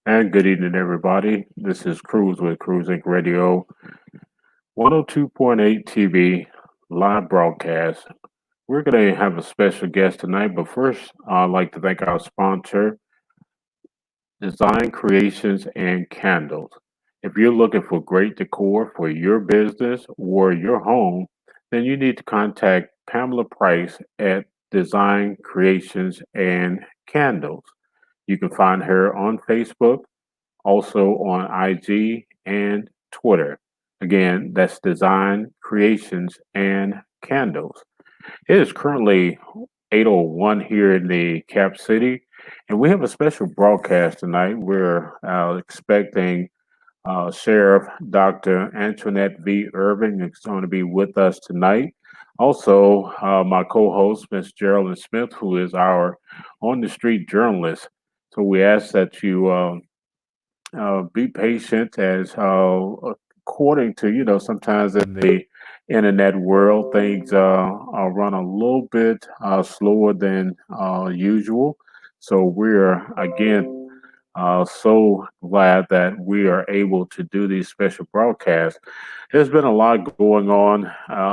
And good evening, everybody. This is Cruz with Cruz Inc. Radio, 102.8 TV, live broadcast. We're going to have a special guest tonight, but first, I'd like to thank our sponsor, Design Creations and Candles. If you're looking for great decor for your business or your home, then you need to contact Pamela Price at Design Creations and Candles. You can find her on Facebook, also on IG and Twitter. Again, that's Design Creations and Candles. It is currently 8:01 here in the Cap City, and we have a special broadcast tonight. We're expecting Sheriff Dr. Antoinette V. Irving is going to be with us tonight. Also, my co-host, Miss Geraldine Smith, who is our on-the-street journalist. So we ask that you be patient as according to sometimes in the internet world things run a little bit slower than usual, so we're again so glad that we are able to do these special broadcasts. There's been a lot going on,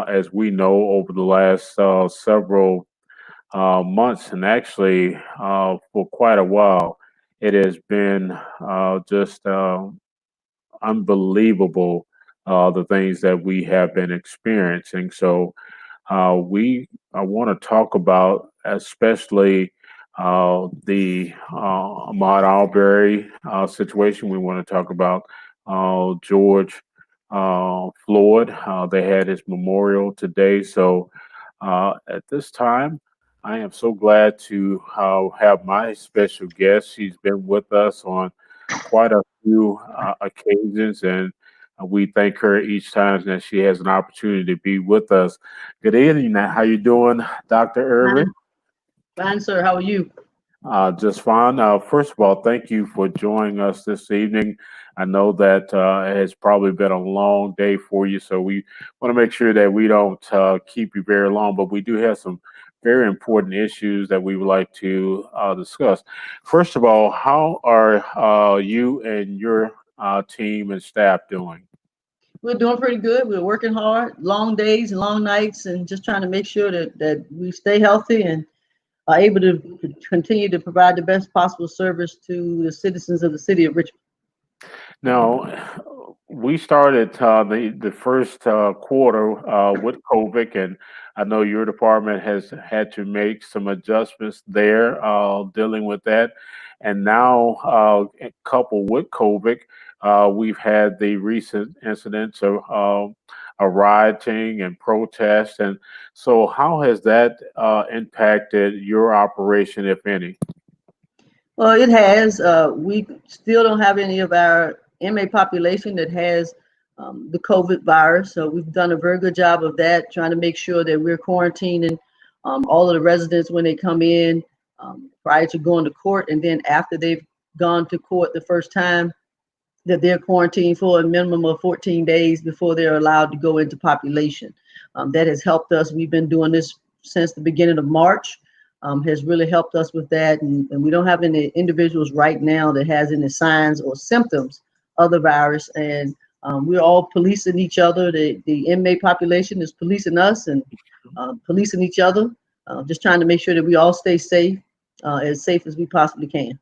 as we know, over the last several months, and actually for quite a while. It has been just unbelievable, the things that we have been experiencing. So we want to talk about especially the Ahmaud Arbery situation. We want to talk about George Floyd. They had his memorial today. So at this time, I am so glad to have my special guest. She's been with us on quite a few occasions, and we thank her each time that she has an opportunity to be with us. Good evening. How you doing, Dr. Irving? Fine, fine, sir. How are you? Just fine. First of all, thank you for joining us this evening. I know that it has probably been a long day for you, so we want to make sure that we don't keep you very long, but we do have some very important issues that we would like to discuss. First of all, how are you and your team and staff doing? We're doing pretty good. We're working hard, long days and long nights, and just trying to make sure that we stay healthy and are able to continue to provide the best possible service to the citizens of the city of Richmond. Now, we started the first quarter with COVID, and I know your department has had to make some adjustments there, dealing with that. And now, coupled with COVID, we've had the recent incidents of rioting and protest. And so, how has that impacted your operation, if any? Well, it has. We still don't have any of our MA population that has the COVID virus. So we've done a very good job of that, trying to make sure that we're quarantining all of the residents when they come in prior to going to court, and then after they've gone to court the first time, that they're quarantined for a minimum of 14 days before they're allowed to go into population. That has helped us. We've been doing this since the beginning of March. Has really helped us with that, and we don't have any individuals right now that has any signs or symptoms of the virus, and we're all policing each other. The inmate population is policing us and policing each other, just trying to make sure that we all stay safe as we possibly can.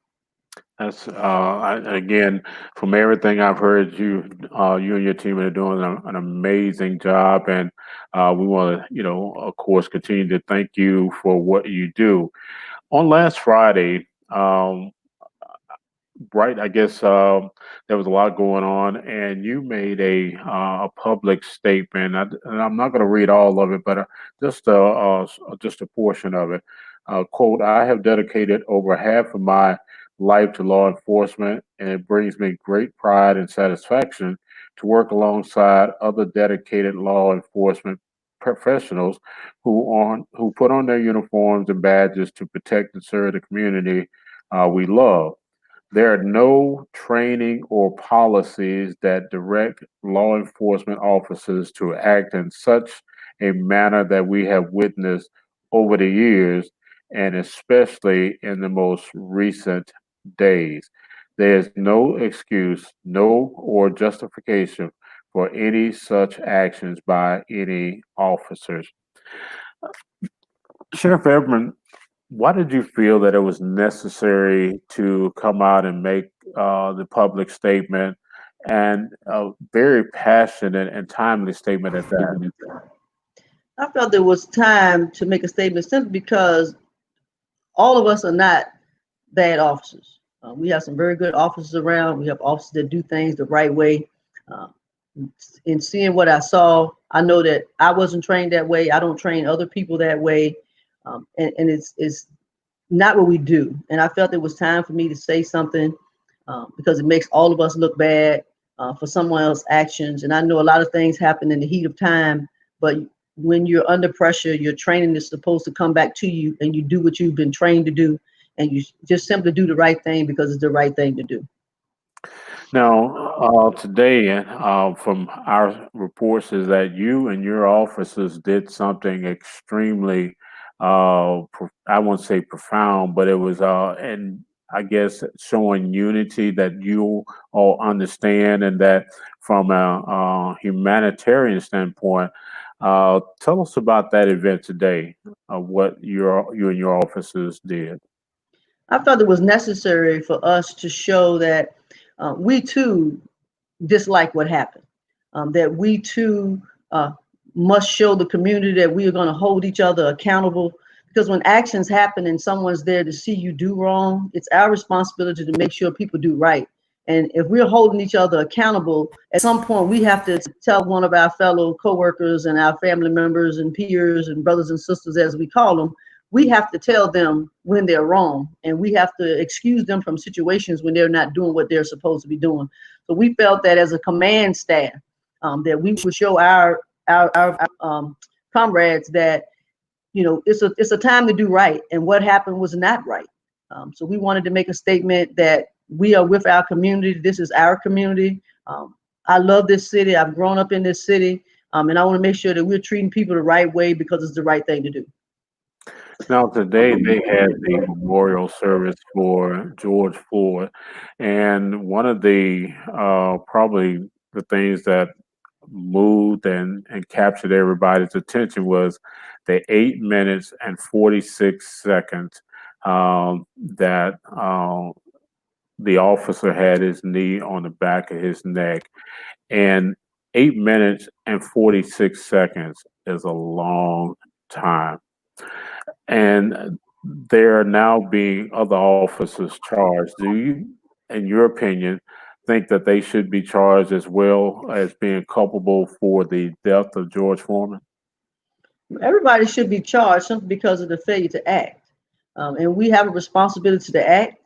That's again, from everything I've heard, you and your team are doing an amazing job, and we want to, of course, continue to thank you for what you do. On last Friday, right? I guess there was a lot going on, and you made a public statement. And I'm not going to read all of it, but just a portion of it. Quote: "I have dedicated over half of my life to law enforcement, and it brings me great pride and satisfaction to work alongside other dedicated law enforcement professionals who put on their uniforms and badges to protect and serve the community we love. There are no training or policies that direct law enforcement officers to act in such a manner that we have witnessed over the years, and especially in the most recent days." There is no excuse, no or justification for any such actions by any officers. Sheriff Everman, why did you feel that it was necessary to come out and make the public statement and a very passionate and timely statement at that? I felt there was time to make a statement simply because all of us are not bad officers. We have some very good officers around. We have officers that do things the right way. Uh, in seeing what I saw, I know that I wasn't trained that way. I don't train other people that way. And it's not what we do. And I felt it was time for me to say something because it makes all of us look bad for someone else's actions. And I know a lot of things happen in the heat of time, but when you're under pressure, your training is supposed to come back to you and you do what you've been trained to do. And you just simply do the right thing because it's the right thing to do. Now, today, from our reports, is that you and your officers did something extremely, I won't say profound, but it was, and I guess showing unity that you all understand, and that from a humanitarian standpoint. Tell us about that event today, what you and your officers did. I felt it was necessary for us to show that we too dislike what happened, that we too must show the community that we are going to hold each other accountable. Because when actions happen and someone's there to see you do wrong, it's our responsibility to make sure people do right. And if we're holding each other accountable, at some point we have to tell one of our fellow coworkers and our family members and peers and brothers and sisters, as we call them, we have to tell them when they're wrong, and we have to excuse them from situations when they're not doing what they're supposed to be doing. So we felt that as a command staff, that we would show our comrades that it's a time to do right, and what happened was not right. So we wanted to make a statement that we are with our community. This is our community. I love this city. I've grown up in this city, and I want to make sure that we're treating people the right way because it's the right thing to do. Now, today they had the memorial service for George Floyd, and one of the probably the things that moved and captured everybody's attention was the 8 minutes and 46 seconds that the officer had his knee on the back of his neck. And 8 minutes and 46 seconds is a long time. And there are now being other officers charged. Do you, in your opinion, think that they should be charged as well as being culpable for the death of George Foreman? Everybody should be charged simply because of the failure to act. And we have a responsibility to act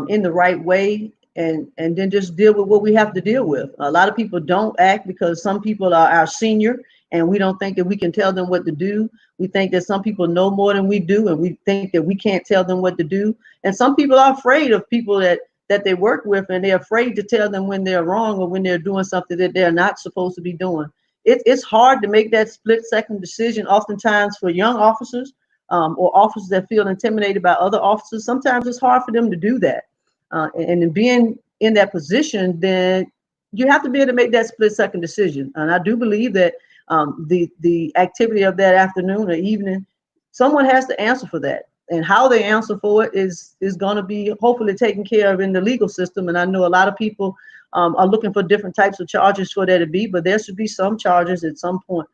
in the right way, and then just deal with what we have to deal with. A lot of people don't act because some people are our senior, and we don't think that we can tell them what to do. We think that some people know more than we do, and we think that we can't tell them what to do. And some people are afraid of people that they work with, and they're afraid to tell them when they're wrong or when they're doing something that they're not supposed to be doing. It's hard to make that split-second decision oftentimes for young officers or officers that feel intimidated by other officers. Sometimes it's hard for them to do that. And in being in that position, then you have to be able to make that split-second decision. And I do believe that the activity of that afternoon or evening, someone has to answer for that. And how they answer for it is going to be hopefully taken care of in the legal system. And I know a lot of people are looking for different types of charges for that to be, but there should be some charges at some point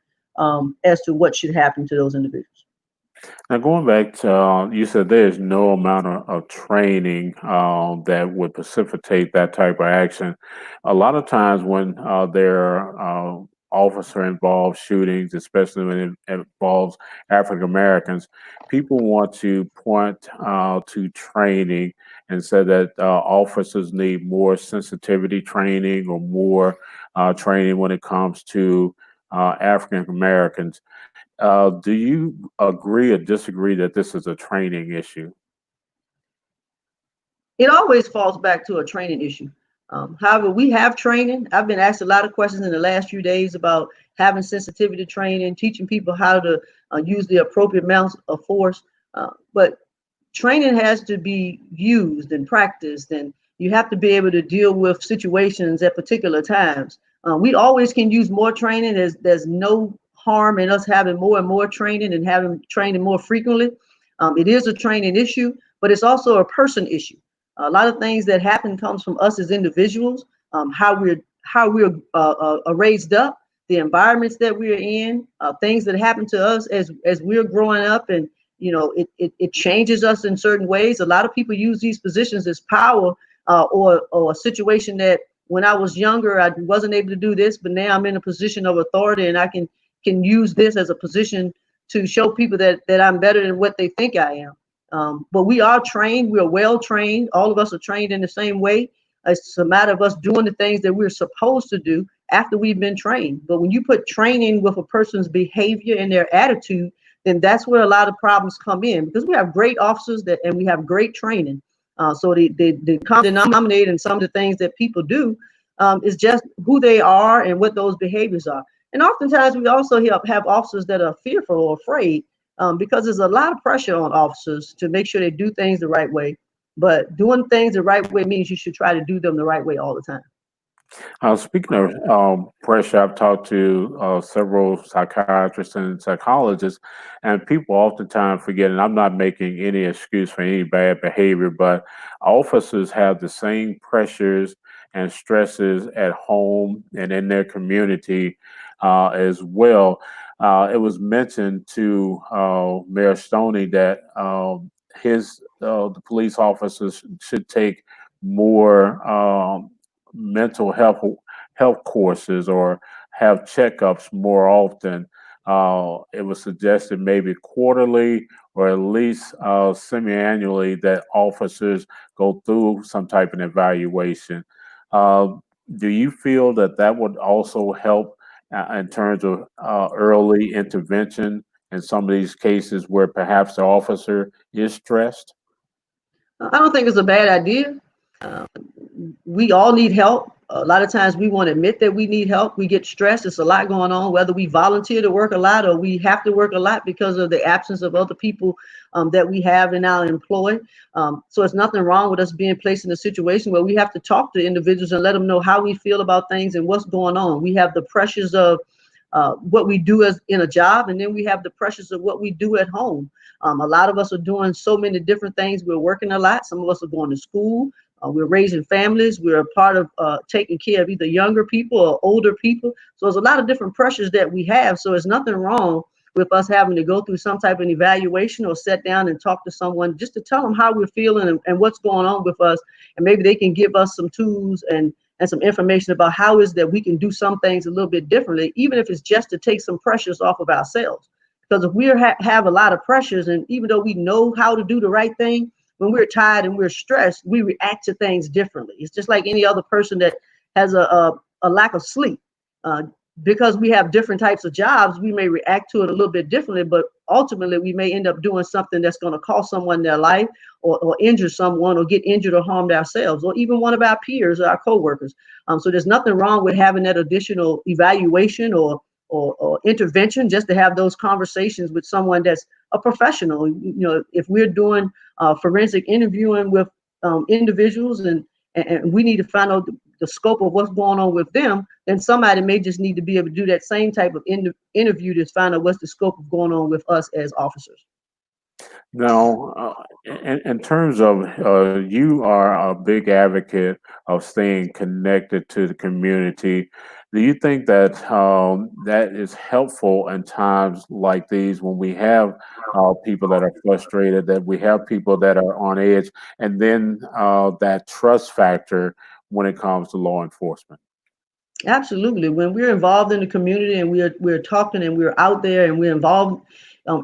as to what should happen to those individuals. Now, going back to, you said there's no amount of training that would precipitate that type of action. A lot of times when there are officer-involved shootings, especially when it involves African Americans, people want to point to training and say that officers need more sensitivity training or more training when it comes to African Americans. Do you agree or disagree that this is a training issue? It always falls back to a training issue. However, we have training. I've been asked a lot of questions in the last few days about having sensitivity training, teaching people how to use the appropriate amounts of force. But training has to be used and practiced, and You have to be able to deal with situations at particular times. We always can use more training. There's no harm in us having more and more training and having training more frequently. It is a training issue, but it's also a person issue. A lot of things that happen comes from us as individuals, how we're raised up, the environments that we're in, things that happen to us as we're growing up, and it changes us in certain ways. A lot of people use these positions as power, or a situation that when I was younger I wasn't able to do this, but now I'm in a position of authority and I can use this as a position to show people that I'm better than what they think I am. But we are trained. We are well trained. All of us are trained in the same way. It's a matter of us doing the things that we're supposed to do after we've been trained. But when you put training with a person's behavior and their attitude, then that's where a lot of problems come in, because we have great officers and we have great training. So the common denominator in some of the things that people do is just who they are and what those behaviors are. And oftentimes we also have officers that are fearful or afraid, because there's a lot of pressure on officers to make sure they do things the right way. But doing things the right way means you should try to do them the right way all the time. Speaking of pressure, I've talked to several psychiatrists and psychologists, and people oftentimes forget, and I'm not making any excuse for any bad behavior, but officers have the same pressures and stresses at home and in their community as well. It was mentioned to Mayor Stoney that the police officers should take more mental health courses or have checkups more often. It was suggested maybe quarterly or at least semi-annually that officers go through some type of evaluation. Do you feel that would also help in terms of early intervention in some of these cases where perhaps the officer is stressed? I don't think it's a bad idea. We all need help. A lot of times we won't admit that we need help. We get stressed. It's a lot going on, whether we volunteer to work a lot or we have to work a lot because of the absence of other people that we have in our employ. So it's nothing wrong with us being placed in a situation where we have to talk to individuals and let them know how we feel about things and what's going on. We have the pressures of what we do as in a job, and then we have the pressures of what we do at home. A lot of us are doing so many different things. We're working a lot. Some of us are going to school. We're raising families. We're a part of taking care of either younger people or older people. So there's a lot of different pressures that we have. So there's nothing wrong with us having to go through some type of evaluation or sit down and talk to someone just to tell them how we're feeling and what's going on with us. And maybe they can give us some tools and some information about how is that we can do some things a little bit differently, even if it's just to take some pressures off of ourselves. Because if we have a lot of pressures, and even though we know how to do the right thing, when we're tired and we're stressed, we react to things differently. It's just like any other person that has a lack of sleep. Because we have different types of jobs, we may react to it a little bit differently, but ultimately we may end up doing something that's going to cost someone their life or injure someone or get injured or harmed ourselves or even one of our peers or our coworkers. So there's nothing wrong with having that additional evaluation or intervention, just to have those conversations with someone that's a professional. If we're doing forensic interviewing with individuals and we need to find out the scope of what's going on with them, then somebody may just need to be able to do that same type of interview to find out what's the scope of going on with us as officers. Now, in terms of you are a big advocate of staying connected to the community. Do you think that that is helpful in times like these when we have people that are frustrated, that we have people that are on edge, and then that trust factor when it comes to law enforcement? Absolutely. When we're involved in the community and we're talking and we're out there and we're involved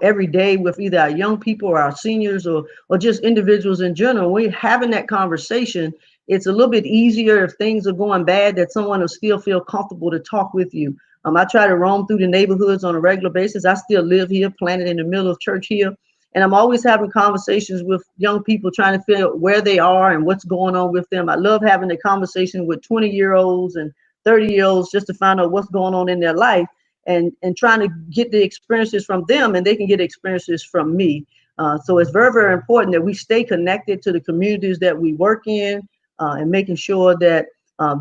every day with either our young people or our seniors or just individuals in general, we're having that conversation. It's a little bit easier if things are going bad, that someone will still feel comfortable to talk with you. I try to roam through the neighborhoods on a regular basis. I still live here, planted in the middle of Church Hill. And I'm always having conversations with young people, trying to figure out where they are and what's going on with them. I love having a conversation with 20-year-olds and 30-year-olds just to find out what's going on in their life and trying to get the experiences from them, and they can get experiences from me. So it's very, very important that we stay connected to the communities that we work in. and making sure that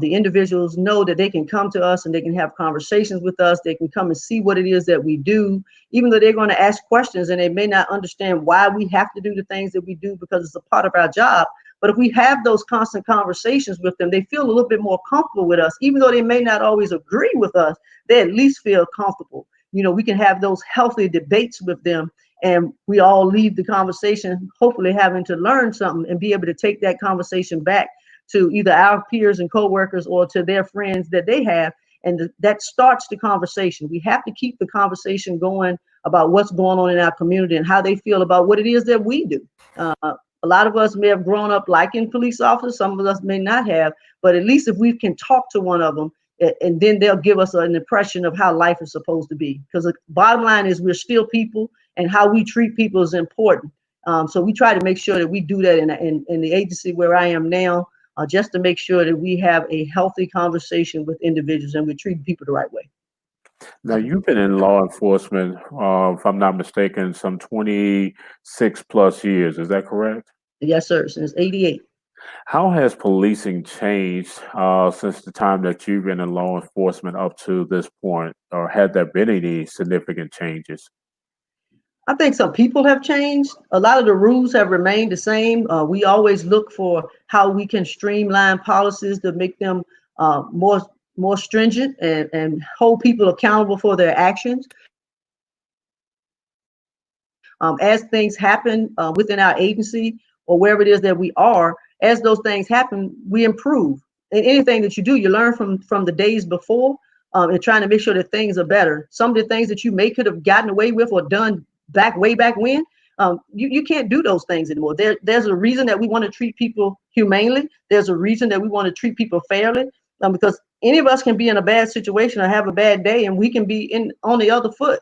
the individuals know that they can come to us and they can have conversations with us. They can come and see what it is that we do, even though they're going to ask questions and they may not understand why we have to do the things that we do because it's a part of our job. But if we have those constant conversations with them, they feel a little bit more comfortable with us, even though they may not always agree with us, they at least feel comfortable. We can have those healthy debates with them, and we all leave the conversation hopefully having to learn something and be able to take that conversation back to either our peers and coworkers or to their friends that they have. And that starts the conversation. We have to keep the conversation going about what's going on in our community and how they feel about what it is that we do. A lot of us may have grown up liking police officers. Some of us may not have, but at least if we can talk to one of them, and then they'll give us an impression of how life is supposed to be. Because the bottom line is we're still people, and how we treat people is important. So we try to make sure that we do that in the agency where I am now, just to make sure that we have a healthy conversation with individuals and we treat people the right way. Now, you've been in law enforcement, if I'm not mistaken, some 26 plus years. Is that correct? Yes, sir. Since '88. How has policing changed since the time that you've been in law enforcement up to this point, or had there been any significant changes? I think some people have changed. A lot of the rules have remained the same. We always look for how we can streamline policies to make them more stringent and hold people accountable for their actions. As things happen within our agency or wherever it is that we are, as those things happen, we improve. And anything that you do, you learn from the days before, and trying to make sure that things are better. Some of the things that you may could have gotten away with or done way back when, you can't do those things anymore. There's a reason that we want to treat people humanely. There's a reason that we want to treat people fairly, because any of us can be in a bad situation or have a bad day, and we can be on the other foot.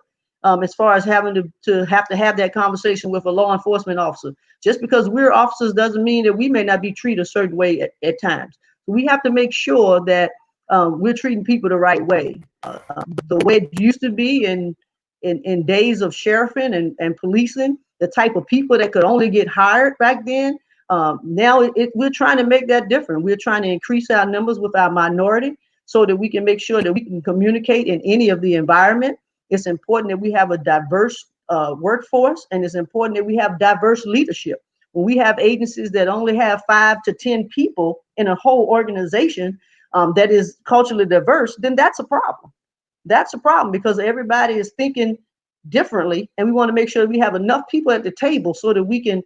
As far as having to have that conversation with a law enforcement officer. Just because we're officers doesn't mean that we may not be treated a certain way at times. We have to make sure that we're treating people the right way. The way it used to be in days of sheriffing and policing, the type of people that could only get hired back then. Now we're trying to make that different. We're trying to increase our numbers with our minority so that we can make sure that we can communicate in any of the environment. It's important that we have a diverse workforce, and it's important that we have diverse leadership. When we have agencies that only have 5 to 10 people in a whole organization that is culturally diverse, then that's a problem. That's a problem because everybody is thinking differently, and we want to make sure we have enough people at the table so that we can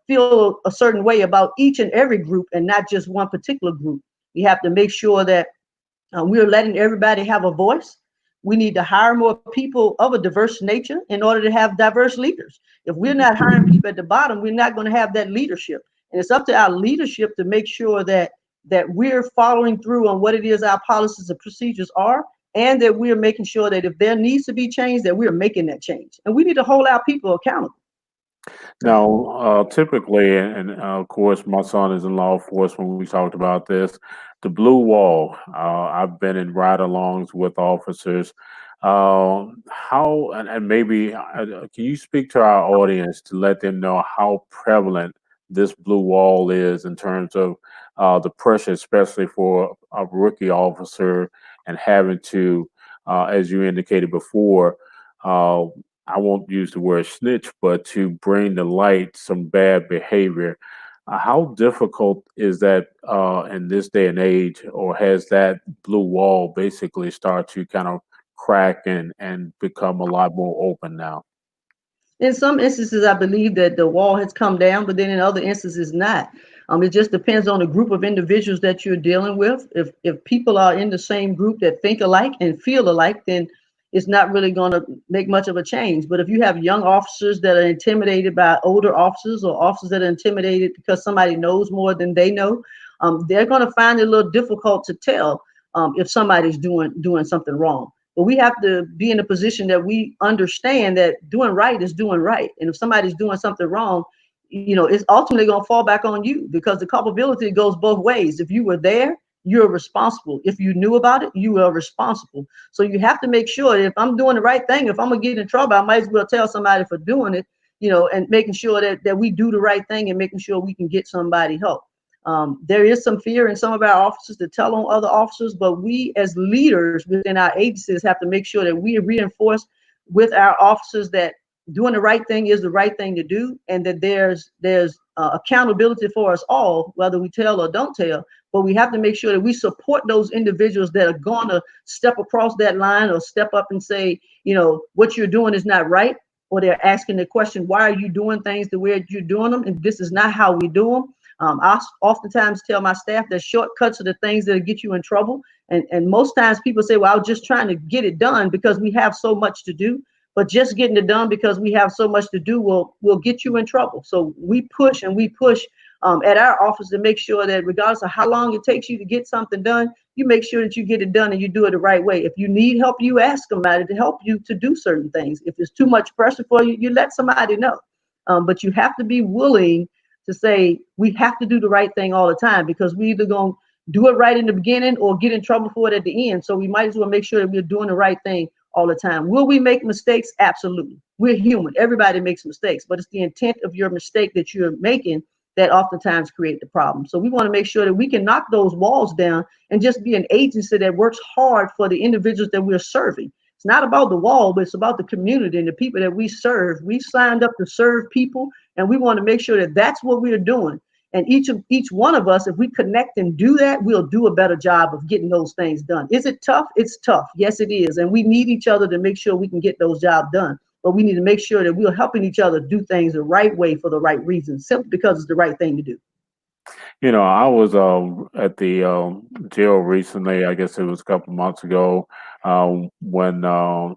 feel a certain way about each and every group and not just one particular group. We have to make sure that we're letting everybody have a voice. We need to hire more people of a diverse nature in order to have diverse leaders. If we're not hiring people at the bottom, we're not going to have that leadership. And it's up to our leadership to make sure that we're following through on what it is our policies and procedures are, and that we're making sure that if there needs to be change, that we're making that change. And we need to hold our people accountable. Now, typically, and of course, my son is in law enforcement. We talked about this. The blue wall. I've been in ride-alongs with officers. How and maybe can you speak to our audience to let them know how prevalent this blue wall is in terms of the pressure, especially for a rookie officer, and having to, as you indicated before, I won't use the word snitch, but to bring to light some bad behavior. How difficult is that in this day and age, or has that blue wall basically start to kind of crack and become a lot more open now? In some instances, I believe that the wall has come down, but then in other instances, not. It just depends on the group of individuals that you're dealing with. If people are in the same group that think alike and feel alike, then it's not really going to make much of a change. But if you have young officers that are intimidated by older officers, or officers that are intimidated because somebody knows more than they know, they're going to find it a little difficult to tell if somebody's doing something wrong. But we have to be in a position that we understand that doing right is doing right. And if somebody's doing something wrong, it's ultimately going to fall back on you, because the culpability goes both ways. If you were there, you're responsible. If you knew about it, you are responsible. So you have to make sure that if I'm doing the right thing, if I'm gonna get in trouble, I might as well tell somebody for doing it, and making sure that we do the right thing and making sure we can get somebody help. There is some fear in some of our officers to tell on other officers, but we as leaders within our agencies have to make sure that we reinforce with our officers that doing the right thing is the right thing to do, and that there's accountability for us all, whether we tell or don't tell. But we have to make sure that we support those individuals that are going to step across that line or step up and say, what you're doing is not right, or they're asking the question, why are you doing things the way you're doing them, and this is not how we do them. I oftentimes tell my staff that shortcuts are the things that get you in trouble. And most times people say, well, I was just trying to get it done because we have so much to do. But just getting it done because we have so much to do will get you in trouble. So we push at our office to make sure that regardless of how long it takes you to get something done, you make sure that you get it done and you do it the right way. If you need help, you ask somebody to help you to do certain things. If it's too much pressure for you, you let somebody know. But you have to be willing to say, we have to do the right thing all the time, because we either going to do it right in the beginning or get in trouble for it at the end. So we might as well make sure that we're doing the right thing all the time. Will we make mistakes? Absolutely. We're human. Everybody makes mistakes, but it's the intent of your mistake that you're making that oftentimes create the problem. So we want to make sure that we can knock those walls down and just be an agency that works hard for the individuals that we're serving. It's not about the wall, but it's about the community and the people that we serve. We signed up to serve people, and we want to make sure that that's what we're doing. And each one of us, if we connect and do that, we'll do a better job of getting those things done. Is it tough? It's tough. Yes, it is. And we need each other to make sure we can get those jobs done. But we need to make sure that we're helping each other do things the right way for the right reasons, simply because it's the right thing to do. I was at the jail recently. I guess it was a couple months ago when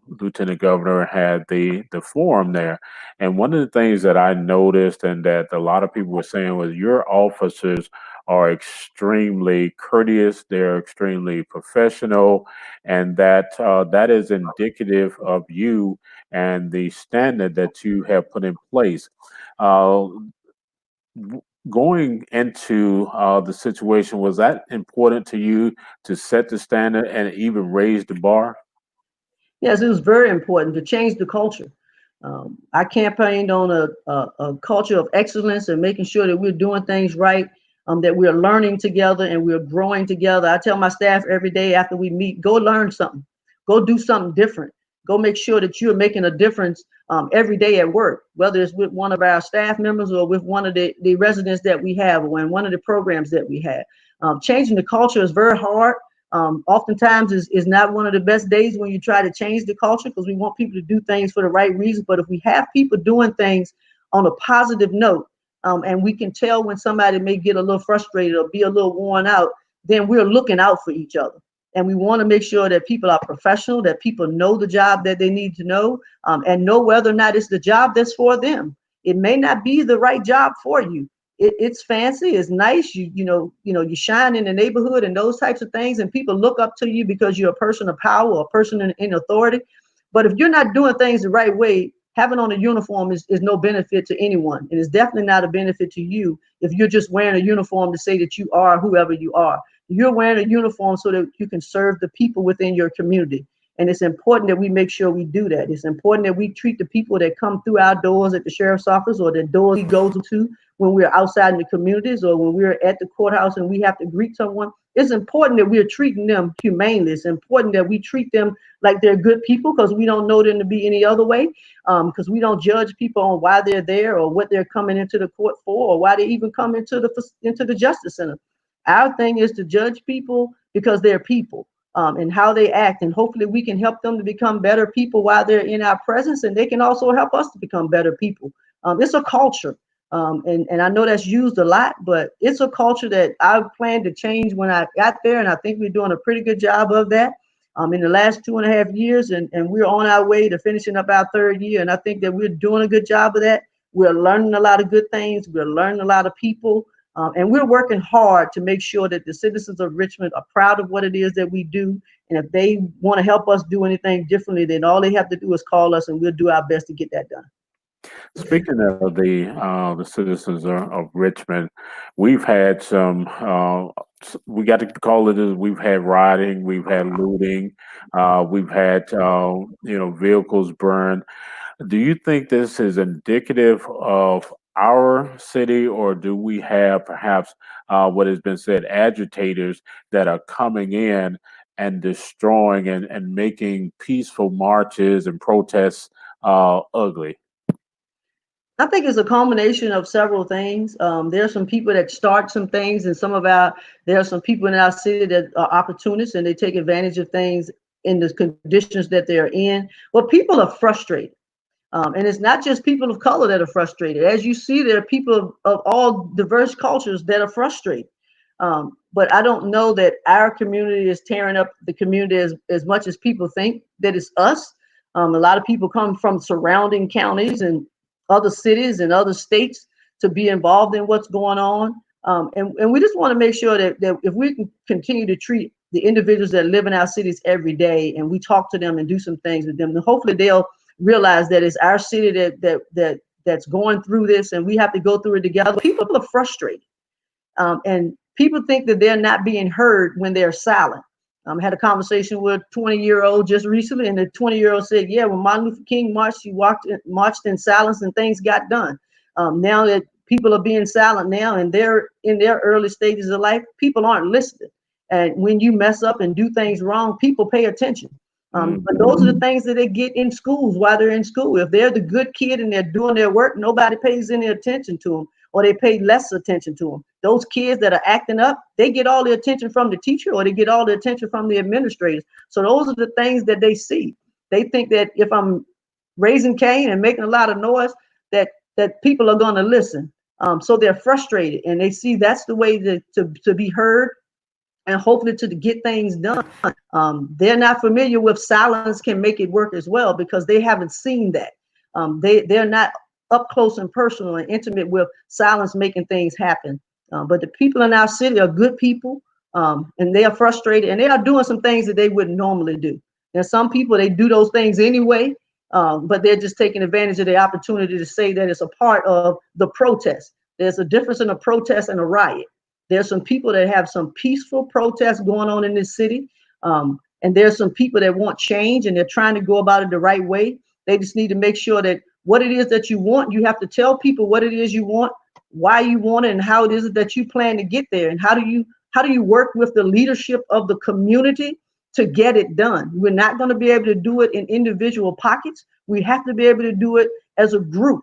Lieutenant Governor had the forum there. And one of the things that I noticed and that a lot of people were saying was your officers are extremely courteous. They're extremely professional, and that is indicative of you and the standard that you have put in place. Uh, Going into the situation, was that important to you to set the standard and even raise the bar? Yes, it was very important to change the culture. I campaigned on a culture of excellence and making sure that we're doing things right, that we're learning together and we're growing together. I tell my staff every day after we meet, go learn something, go do something different, go make sure that you're making a difference every day at work, whether it's with one of our staff members or with one of the residents that we have or in one of the programs that we have. Changing the culture is very hard. Oftentimes is not one of the best days when you try to change the culture, because we want people to do things for the right reasons. But if we have people doing things on a positive note, and we can tell when somebody may get a little frustrated or be a little worn out, then we're looking out for each other. And we want to make sure that people are professional, that people know the job that they need to know, and know whether or not it's the job that's for them. It may not be the right job for you. It's fancy, it's nice. You shine in the neighborhood and those types of things, and people look up to you because you're a person of power or a person in authority. But if you're not doing things the right way, having on a uniform is no benefit to anyone. And it's definitely not a benefit to you if you're just wearing a uniform to say that you are whoever you are. You're wearing a uniform so that you can serve the people within your community. And it's important that we make sure we do that. It's important that we treat the people that come through our doors at the sheriff's office or the doors we go to when we're outside in the communities or when we're at the courthouse and we have to greet someone. It's important that we're treating them humanely. It's important that we treat them like they're good people, because we don't know them to be any other way, because we don't judge people on why they're there or what they're coming into the court for or why they even come into the Justice Center. Our thing is to judge people because they're people. And how they act, and hopefully we can help them to become better people while they're in our presence, and they can also help us to become better people. It's a culture, and I know that's used a lot, but it's a culture that I planned to change when I got there, and I think we're doing a pretty good job of that in the last 2.5 years, and we're on our way to finishing up our third year, and I think that we're doing a good job of that. We're learning a lot of good things. We're learning a lot of people. And we're working hard to make sure that the citizens of Richmond are proud of what it is that we do. And if they want to help us do anything differently, then all they have to do is call us, and we'll do our best to get that done. Speaking of the citizens of Richmond, we've had some. We got to call it as we've had rioting, we've had looting, we've had vehicles burned. Do you think this is indicative of our city, or do we have perhaps what has been said, agitators that are coming in and destroying and making peaceful marches and protests ugly? I think it's a combination of several things. There are some people that start some things, and there are some people in our city that are opportunists and they take advantage of things in the conditions that they're in. Well, people are frustrated. And it's not just people of color that are frustrated. As you see, there are people of all diverse cultures that are frustrated. But I don't know that our community is tearing up the community as much as people think that it's us. A lot of people come from surrounding counties and other cities and other states to be involved in what's going on. And we just want to make sure that if we can continue to treat the individuals that live in our cities every day and we talk to them and do some things with them, then hopefully they'll realize that it's our city that's going through this and we have to go through it together. People are frustrated. And people think that they're not being heard when they're silent. I had a conversation with a 20-year-old just recently, and the 20-year-old said, yeah, when Martin Luther King marched, he marched in silence and things got done. Now that people are being silent now and they're in their early stages of life, people aren't listening. And when you mess up and do things wrong, people pay attention. But those are the things that they get in schools while they're in school. If they're the good kid and they're doing their work, nobody pays any attention to them, or they pay less attention to them. Those kids that are acting up, they get all the attention from the teacher or they get all the attention from the administrators. So those are the things that they see. They think that if I'm raising Cain and making a lot of noise, that people are going to listen. So they're frustrated and they see that's the way to be heard and hopefully to get things done. They're not familiar with silence can make it work as well because they haven't seen that. They're not up close and personal and intimate with silence making things happen. But the people in our city are good people, and they are frustrated and they are doing some things that they wouldn't normally do. There's some people, they do those things anyway, but they're just taking advantage of the opportunity to say that it's a part of the protest. There's a difference in a protest and a riot. There's some people that have some peaceful protests going on in this city. And there's some people that want change and they're trying to go about it the right way. They just need to make sure that what it is that you want, you have to tell people what it is you want, why you want it, and how it is that you plan to get there. And how do you work with the leadership of the community to get it done? We're not going to be able to do it in individual pockets. We have to be able to do it as a group.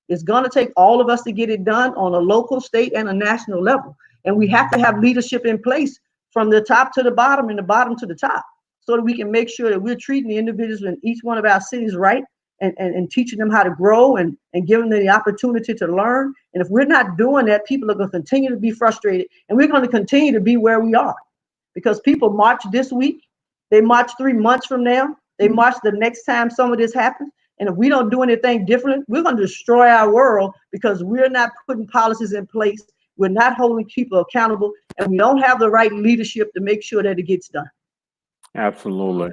It's going to take all of us to get it done on a local, state, and a national level. And we have to have leadership in place from the top to the bottom and the bottom to the top so that we can make sure that we're treating the individuals in each one of our cities right and teaching them how to grow and giving them the opportunity to learn. And if we're not doing that, people are going to continue to be frustrated and we're going to continue to be where we are because people march this week. They march 3 months from now. They march the next time some of this happens. And if we don't do anything different, we're going to destroy our world because we're not putting policies in place. We're not holding people accountable, and we don't have the right leadership to make sure that it gets done. Absolutely.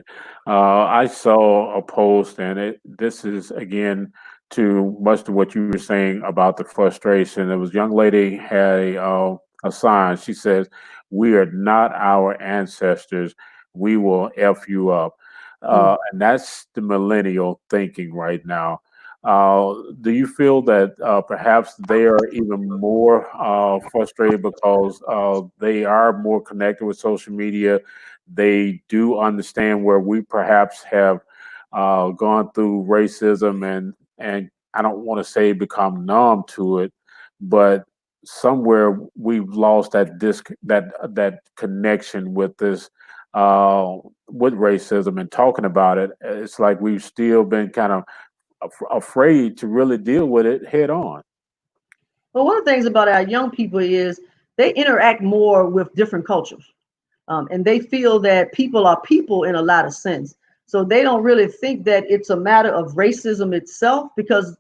I saw a post, and this is again to much to what you were saying about the frustration. There was a young lady had a sign. She says, "We are not our ancestors. We will f you up," and that's the millennial thinking right now. Do you feel that perhaps they are even more frustrated because they are more connected with social media? They do understand where we perhaps have gone through racism and I don't want to say become numb to it, but somewhere we've lost that connection with this with racism and talking about it. It's like we've still been kind of afraid to really deal with it head on. Well, one of the things about our young people is they interact more with different cultures. And they feel that people are people in a lot of sense. So they don't really think that it's a matter of racism itself because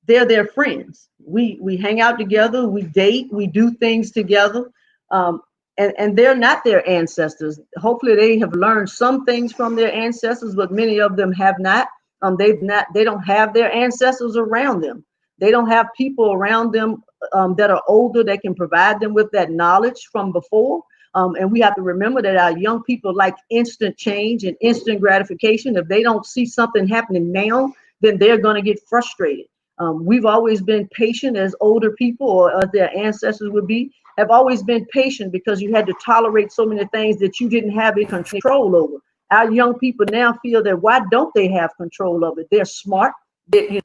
they're their friends. We hang out together, we date, we do things together. And they're not their ancestors. Hopefully they have learned some things from their ancestors, but many of them have not. They don't have their ancestors around them. They don't have people around them that are older that can provide them with that knowledge from before. And we have to remember that our young people like instant change and instant gratification. If they don't see something happening now, then they're going to get frustrated. We've always been patient as older people, or as their ancestors would be, have always been patient because you had to tolerate so many things that you didn't have any control over. Our young people now feel that why don't they have control of it? They're smart. They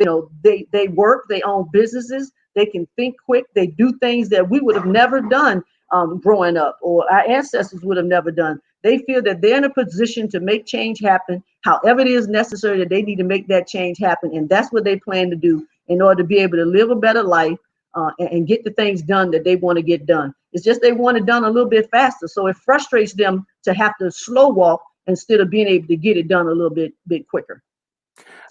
work. They own businesses. They can think quick. They do things that we would have never done growing up, or our ancestors would have never done. They feel that they're in a position to make change happen, however it is necessary that they need to make that change happen, and that's what they plan to do in order to be able to live a better life and get the things done that they want to get done. It's just they want it done a little bit faster, so it frustrates them to have to slow walk instead of being able to get it done a little bit quicker.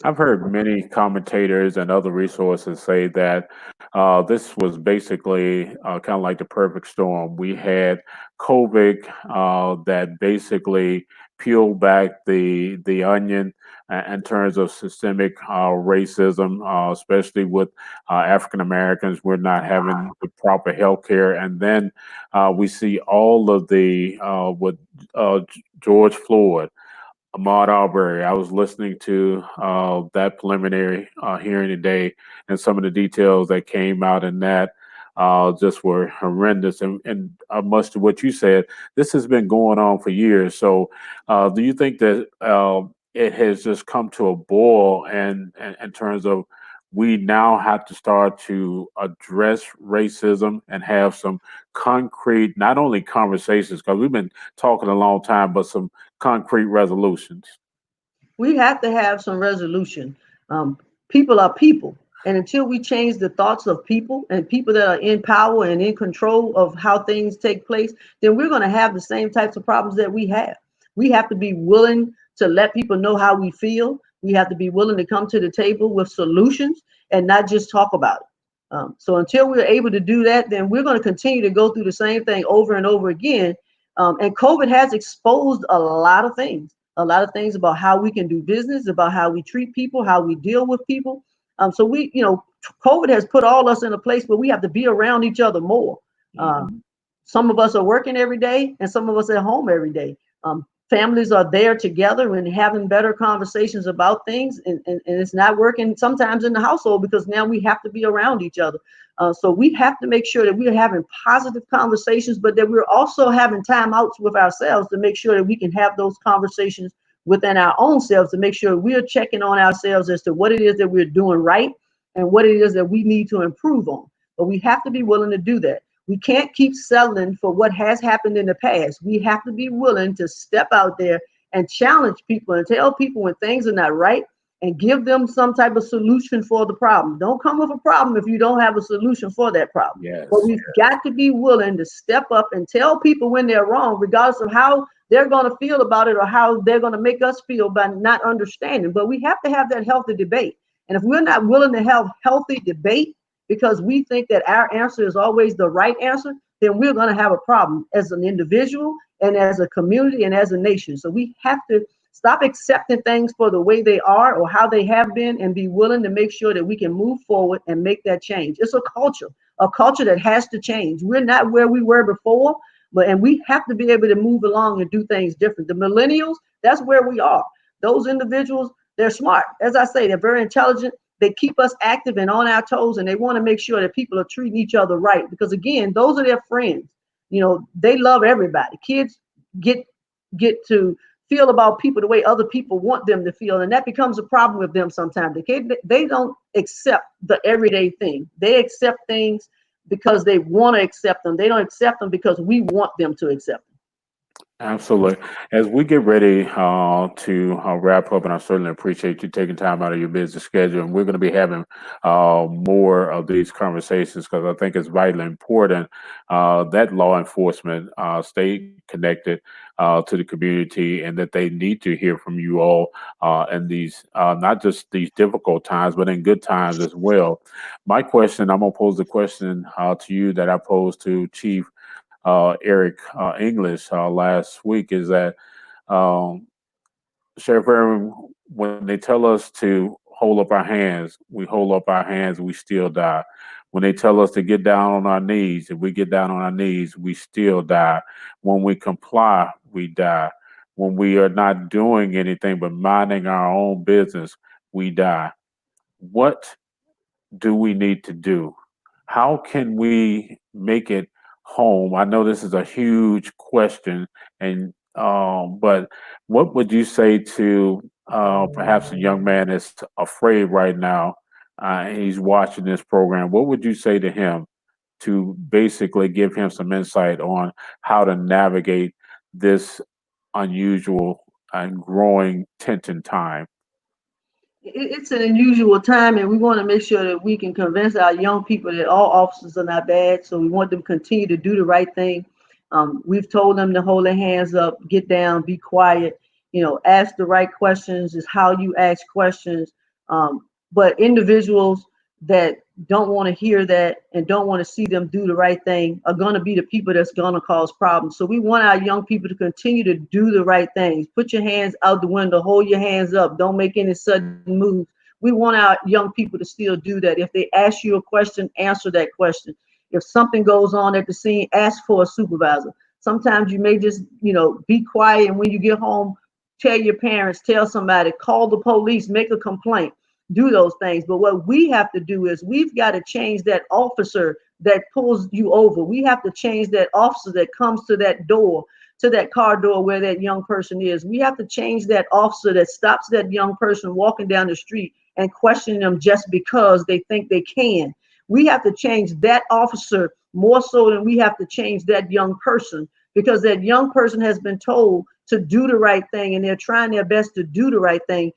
I've heard many commentators and other resources say that this was basically kind of like the perfect storm. We had COVID that basically peeled back the onion in terms of systemic racism, especially with African Americans. We're not having the proper health care. And then we see all of the, with George Floyd, Ahmaud Arbery. I was listening to that preliminary hearing today, and some of the details that came out in that just were horrendous. And much to what you said, this has been going on for years. So, do you think that it has just come to a boil, and in terms of we now have to start to address racism and have some concrete, not only conversations, because we've been talking a long time, but some concrete resolutions? We have to have some resolution. Um, People are people. And until we change the thoughts of people and people that are in power and in control of how things take place, then we're going to have the same types of problems that we have. We have to be willing to let people know how we feel. We have to be willing to come to the table with solutions and not just talk about it. So until we're able to do that, then we're going to continue to go through the same thing over and over again. And COVID has exposed a lot of things about how we can do business, about how we treat people, how we deal with people. So COVID has put all us in a place where we have to be around each other more. Uh, Mhm. some of us are working every day, and some of us at home every day. Families are there together and having better conversations about things, and it's not working sometimes in the household because now we have to be around each other. So we have to make sure that we're having positive conversations, but that we're also having timeouts with ourselves to make sure that we can have those conversations within our own selves, to make sure we're checking on ourselves as to what it is that we're doing right and what it is that we need to improve on. But we have to be willing to do that. We can't keep settling for what has happened in the past. We have to be willing to step out there and challenge people and tell people when things are not right and give them some type of solution for the problem. Don't come with a problem if you don't have a solution for that problem. But Yes. we've got to be willing to step up and tell people when they're wrong, regardless of how they're going to feel about it or how they're going to make us feel by not understanding. But we have to have that healthy debate. And if we're not willing to have healthy debate because we think that our answer is always the right answer, then we're going to have a problem as an individual and as a community and as a nation. So we have to stop accepting things for the way they are or how they have been, and be willing to make sure that we can move forward and make that change. It's a culture that has to change. We're not where we were before, and we have to be able to move along and do things different. The millennials, that's where we are. Those individuals, they're smart. As I say, they're very intelligent. They keep us active and on our toes, and they want to make sure that people are treating each other right. Because again, those are their friends. They love everybody. Kids get to feel about people the way other people want them to feel, and that becomes a problem with them sometimes. They don't accept the everyday thing. They accept things because they want to accept them. They don't accept them because we want them to accept them. Absolutely. As we get ready to wrap up, and I certainly appreciate you taking time out of your busy schedule, and we're going to be having more of these conversations because I think it's vitally important that law enforcement stay connected to the community, and that they need to hear from you all in these not just these difficult times, but in good times as well. My question, I'm going to pose the question to you that I posed to Chief Eric English last week, is that um, Sheriff Irving, when they tell us to hold up our hands, we hold up our hands, we still die. When they tell us to get down on our knees, if we get down on our knees, we still die. When we comply, we die. When we are not doing anything but minding our own business, we die. What do we need to do? How can we make it home? I know this is a huge question, and but what would you say to perhaps a young man that's afraid right now? And he's watching this program. What would you say to him to basically give him some insight on how to navigate this unusual and growing tension time? It's an unusual time, and we want to make sure that we can convince our young people that all officers are not bad. So we want them to continue to do the right thing. We've told them to hold their hands up, get down, be quiet, ask the right questions is how you ask questions. But individuals that don't want to hear that and don't want to see them do the right thing are going to be the people that's going to cause problems. So we want our young people to continue to do the right things. Put your hands out the window, hold your hands up, don't make any sudden moves. We want our young people to still do that. If they ask you a question, answer that question. If something goes on at the scene, ask for a supervisor. Sometimes you may just, be quiet, and when you get home, tell your parents, tell somebody, call the police, make a complaint. Do those things. But what we have to do is we've got to change that officer that pulls you over. We have to change that officer that comes to that door, to that car door where that young person is. We have to change that officer that stops that young person walking down the street and question them just because they think they can. We have to change that officer more so than we have to change that young person, because that young person has been told to do the right thing and they're trying their best to do the right thing.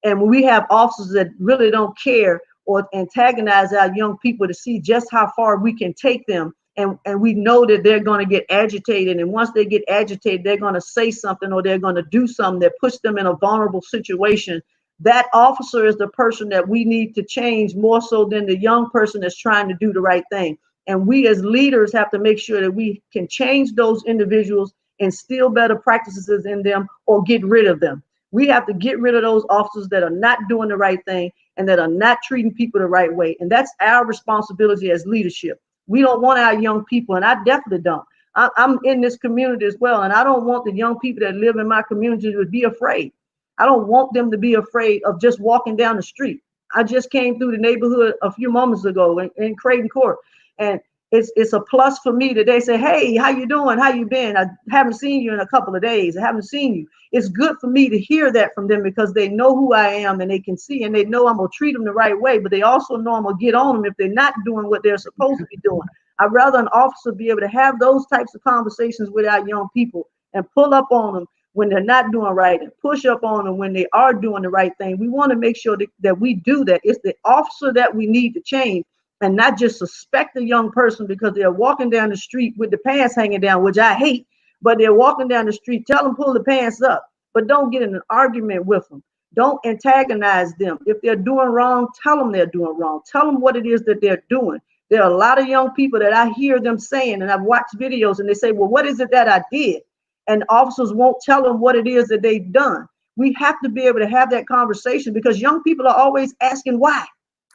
And when we have officers that really don't care or antagonize our young people to see just how far we can take them, and we know that they're going to get agitated, and once they get agitated, they're going to say something or they're going to do something that puts them in a vulnerable situation. That officer is the person that we need to change more so than the young person that's trying to do the right thing. And we as leaders have to make sure that we can change those individuals, instill better practices in them, or get rid of them. We have to get rid of those officers that are not doing the right thing and that are not treating people the right way. And that's our responsibility as leadership. We don't want our young people, and I definitely don't. I'm in this community as well, and I don't want the young people that live in my community to be afraid. I don't want them to be afraid of just walking down the street. I just came through the neighborhood a few moments ago in Creighton Court, and it's a plus for me that they say, hey, how you doing? How you been? I haven't seen you in a couple of days. I haven't seen you. It's good for me to hear that from them because they know who I am and they can see and they know I'm going to treat them the right way, but they also know I'm going to get on them if they're not doing what they're supposed to be doing. I'd rather an officer be able to have those types of conversations with our young people and pull up on them when they're not doing right and push up on them when they are doing the right thing. We want to make sure that we do that. It's the officer that we need to change, and not just suspect a young person because they're walking down the street with the pants hanging down, which I hate, but they're walking down the street. Tell them pull the pants up, but don't get in an argument with them. Don't antagonize them. If they're doing wrong, tell them they're doing wrong. Tell them what it is that they're doing. There are a lot of young people that I hear them saying, and I've watched videos, and they say, well, what is it that I did? And officers won't tell them what it is that they've done. We have to be able to have that conversation because young people are always asking why.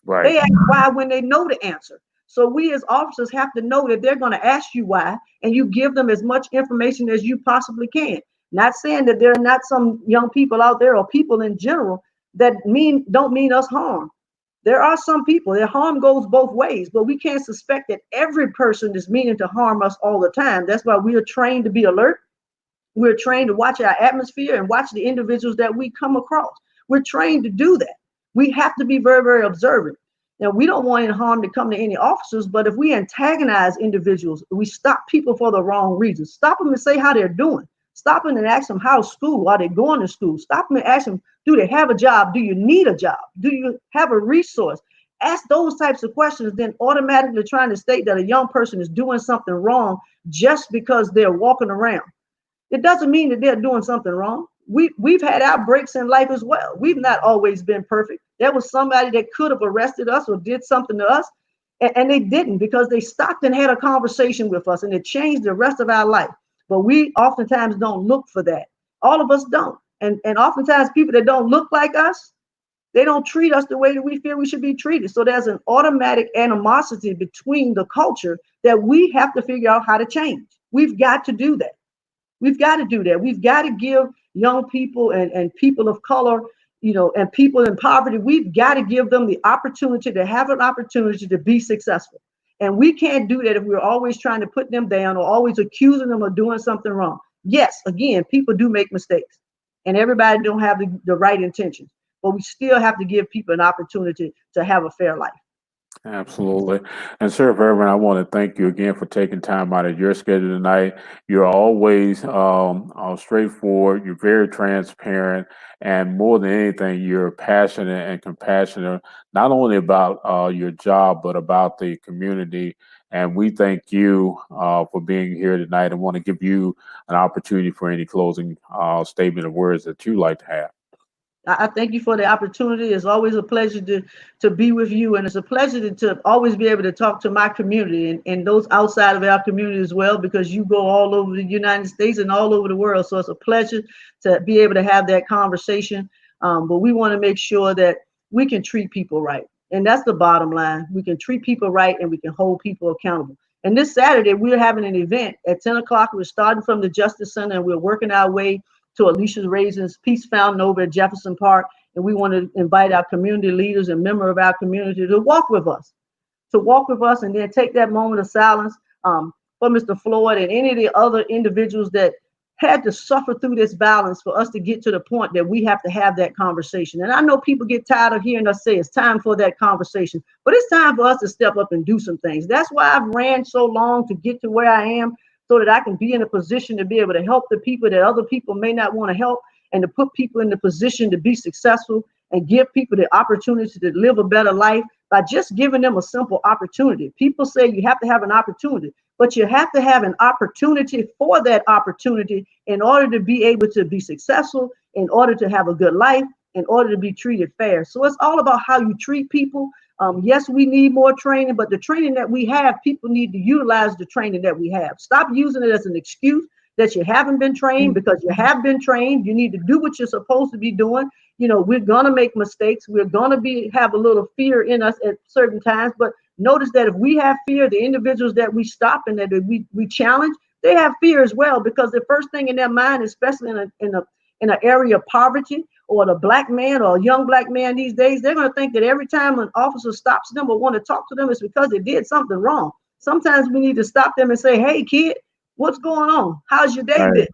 Right. They ask why when they know the answer. So we as officers have to know that they're going to ask you why, and you give them as much information as you possibly can. Not saying that there are not some young people out there or people in general that don't mean us harm. There are some people, their harm goes both ways, but we can't suspect that every person is meaning to harm us all the time. That's why we are trained to be alert. We're trained to watch our atmosphere and watch the individuals that we come across. We're trained to do that. We have to be very, very observant. Now, we don't want any harm to come to any officers, but if we antagonize individuals, we stop people for the wrong reasons. Stop them and say how they're doing. Stop them and ask them how's school. Are they going to school? Stop them and ask them, do they have a job? Do you need a job? Do you have a resource? Ask those types of questions, then automatically trying to state that a young person is doing something wrong just because they're walking around. It doesn't mean that they're doing something wrong. We've had our breaks in life as well. We've not always been perfect. There was somebody that could have arrested us or did something to us, and they didn't because they stopped and had a conversation with us, and it changed the rest of our life. But we oftentimes don't look for that. All of us don't. And oftentimes people that don't look like us, they don't treat us the way that we feel we should be treated. So there's an automatic animosity between the culture that we have to figure out how to change. We've got to do that. We've got to do that. We've got to give young people and people of color, and people in poverty, we've got to give them the opportunity to have an opportunity to be successful. And we can't do that if we're always trying to put them down or always accusing them of doing something wrong. Yes, again, people do make mistakes and everybody don't have the right intentions, but we still have to give people an opportunity to have a fair life. Absolutely. And Sir Irving, I want to thank you again for taking time out of your schedule tonight. You're always straightforward, you're very transparent, and more than anything, you're passionate and compassionate, not only about your job, but about the community. And we thank you for being here tonight and want to give you an opportunity for any closing statement of words that you like to have. I thank you for the opportunity. It's always a pleasure to be with you. And it's a pleasure to always be able to talk to my community and those outside of our community as well, because you go all over the United States and all over the world. So it's a pleasure to be able to have that conversation. But we want to make sure that we can treat people right. And that's the bottom line. We can treat people right and we can hold people accountable. And this Saturday, we're having an event at 10 o'clock. We're starting from the Justice Center and we're working our way to Alicia Raisin's Peace Fountain over at Jefferson Park. And we want to invite our community leaders and members of our community to walk with us, and then take that moment of silence for Mr. Floyd and any of the other individuals that had to suffer through this violence for us to get to the point that we have to have that conversation. And I know people get tired of hearing us say it's time for that conversation, but it's time for us to step up and do some things. That's why I've ran so long to get to where I am, so that I can be in a position to be able to help the people that other people may not want to help, and to put people in the position to be successful and give people the opportunity to live a better life by just giving them a simple opportunity. People say you have to have an opportunity, but you have to have an opportunity for that opportunity in order to be able to be successful, in order to have a good life, in order to be treated fair. So it's all about how you treat people. Yes, we need more training, but the training that we have, people need to utilize the training that we have. Stop using it as an excuse that you haven't been trained, because you have been trained. You need to do what you're supposed to be doing. We're going to make mistakes. We're going to have a little fear in us at certain times, but notice that if we have fear, the individuals that we stop and that we challenge, they have fear as well, because the first thing in their mind, especially in an area of poverty, or the black man or a young black man these days, they're going to think that every time an officer stops them or want to talk to them, it's because they did something wrong. Sometimes we need to stop them and say, hey, kid, what's going on? How's your day been?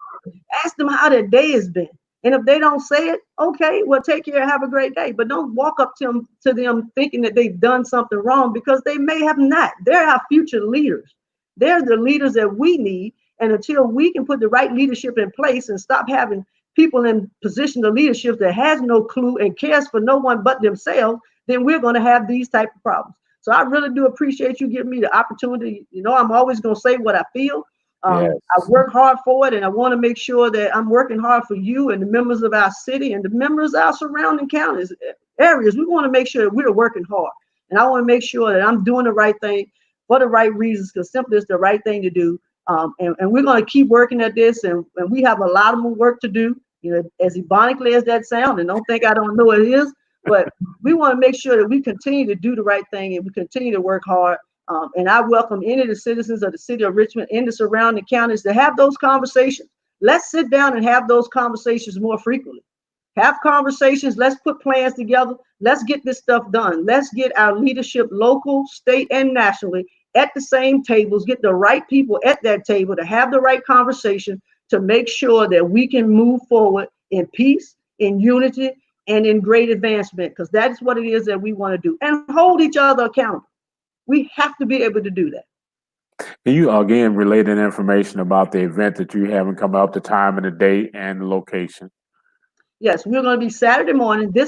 Ask them how their day has been. And if they don't say it, okay, well, take care, have a great day. But don't walk up to them thinking that they've done something wrong, because they may have not. They're our future leaders. They're the leaders that we need. And until we can put the right leadership in place and stop having people in position of leadership that has no clue and cares for no one but themselves, then we're going to have these type of problems. So I really do appreciate you giving me the opportunity. I'm always going to say what I feel. Yes. I work hard for it, and I want to make sure that I'm working hard for you and the members of our city and the members of our surrounding counties, areas. We want to make sure that we're working hard. And I want to make sure that I'm doing the right thing for the right reasons, because simply it's the right thing to do. And we're going to keep working at this, and we have a lot more work to do, as ironically as that sounds, and don't think I don't know it is, but we want to make sure that we continue to do the right thing and we continue to work hard. And I welcome any of the citizens of the city of Richmond and the surrounding counties to have those conversations. Let's sit down and have those conversations more frequently. Have conversations. Let's put plans together. Let's get this stuff done. Let's get our leadership, local, state, and nationally, at the same tables, get the right people at that table to have the right conversation to make sure that we can move forward in peace, in unity, and in great advancement, because that is what it is that we want to do, and hold each other accountable. We have to be able to do that. Can you again relay that information about the event that you haven't come up, the time and the date and the location? Yes, we're going to be this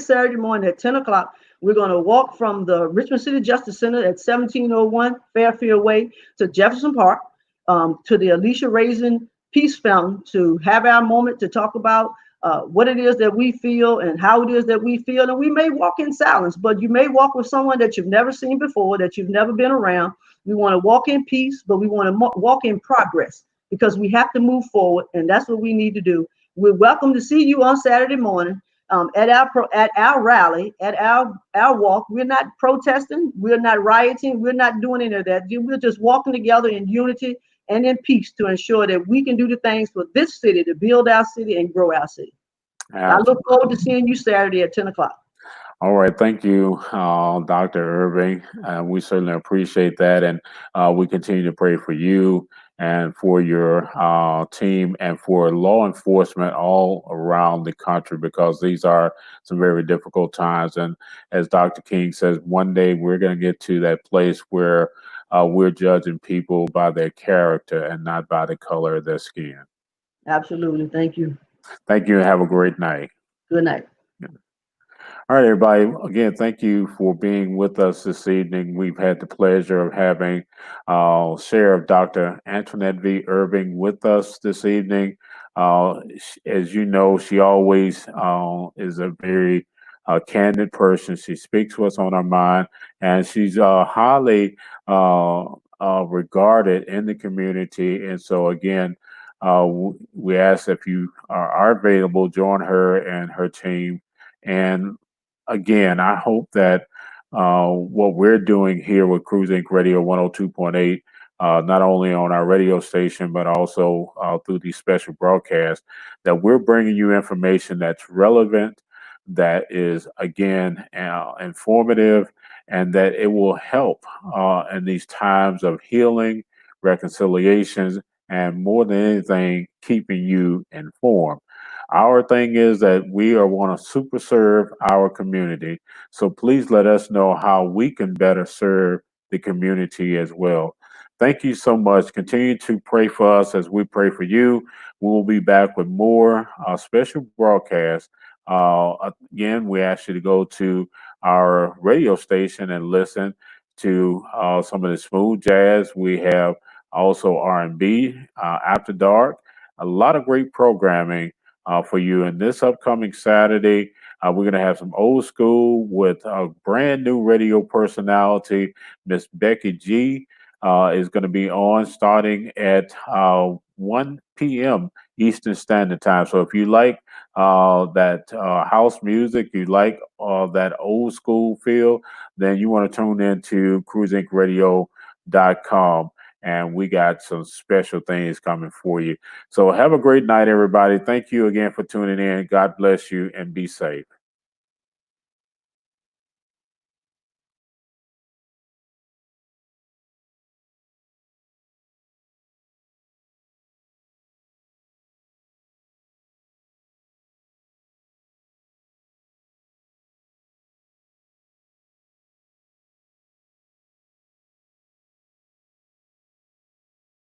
Saturday morning at 10 o'clock. We're going to walk from the Richmond City Justice Center at 1701 Fairfield Way to Jefferson Park, to the Alicia Raisin Peace Fountain, to have our moment to talk about what it is that we feel and how it is that we feel. And we may walk in silence, but you may walk with someone that you've never seen before, that you've never been around. We want to walk in peace, but we want to walk in progress, because we have to move forward, and that's what we need to do. We're welcome to see you on Saturday morning at our rally, at our walk. We're not protesting, we're not rioting, we're not doing any of that. We're just walking together in unity and in peace to ensure that we can do the things for this city, to build our city and grow our city. I look forward to seeing you Saturday at 10 o'clock. All right, thank you, Dr. Irving. We certainly appreciate that, and we continue to pray for you and for your team and for law enforcement all around the country because these are some very difficult times. And as Dr. King says, one day we're going to get to that place where we're judging people by their character and not by the color of their skin. Absolutely. Thank you. Thank you, and have a great night. Good night. All right, everybody. Again, thank you for being with us this evening. We've had the pleasure of having Sheriff Dr. Antoinette V. Irving with us this evening. As you know, she always is a very candid person. She speaks what's on her mind, and she's highly regarded in the community. And so, again, we ask if you are available, join her and her team. And again, I hope that what we're doing here with Cruz Inc. Radio 102.8, not only on our radio station, but also through these special broadcasts, that we're bringing you information that's relevant, that is, again, informative, and that it will help in these times of healing, reconciliations, and more than anything, keeping you informed. Our thing is that we are want to super serve our community. So please let us know how we can better serve the community as well. Thank you so much. Continue to pray for us as we pray for you. We will be back with more special broadcasts. Again, we ask you to go to our radio station and listen to some of the smooth jazz. We have also R&B after dark. A lot of great programming for you. And this upcoming Saturday, we're going to have some old school with a brand new radio personality. Miss Becky G is going to be on starting at 1 p.m. Eastern Standard Time. So if you like that house music, you like that old school feel, then you want to tune into cruisincradio.com. And we got some special things coming for you. So have a great night, everybody. Thank you again for tuning in. God bless you and be safe.